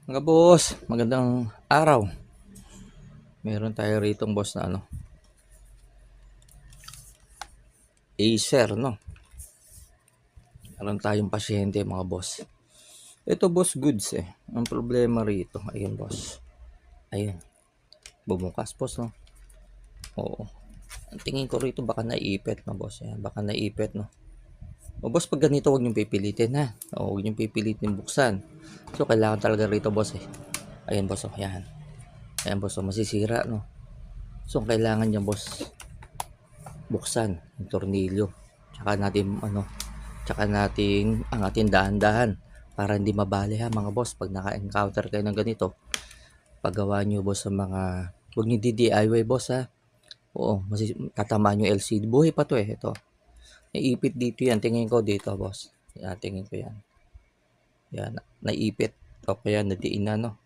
Mga boss, magandang araw. Meron tayo rito boss na Acer, no? Meron tayong pasyente mga boss. Ito boss, goods eh. Ang problema rito, ayun boss. Ayun, bumukas boss, no? Oo. Ang tingin ko rito baka naipit na boss. Ayan, baka naipit, no? O boss, pag ganito huwag niyong pipilitin ha. O, huwag niyong pipilitin buksan. So, kailangan talaga rito boss eh. Ayun boss, oh, ayan. Ayan boss, oh, masisira, no? So, ang kailangan niya boss, buksan yung tornilyo. Tsaka natin ang ating dahan-dahan para hindi mabali ha mga boss pag naka-encounter kayo ng ganito. Paggawa nyo boss sa mga, huwag nyo DIY boss ha. Oo, tatamaan yung LCD. Buhay pa to eh, ito. Naipit dito yan, tingin ko dito boss. Yan, tingin ko yan. Yan, naipit. O kaya nadiin na no.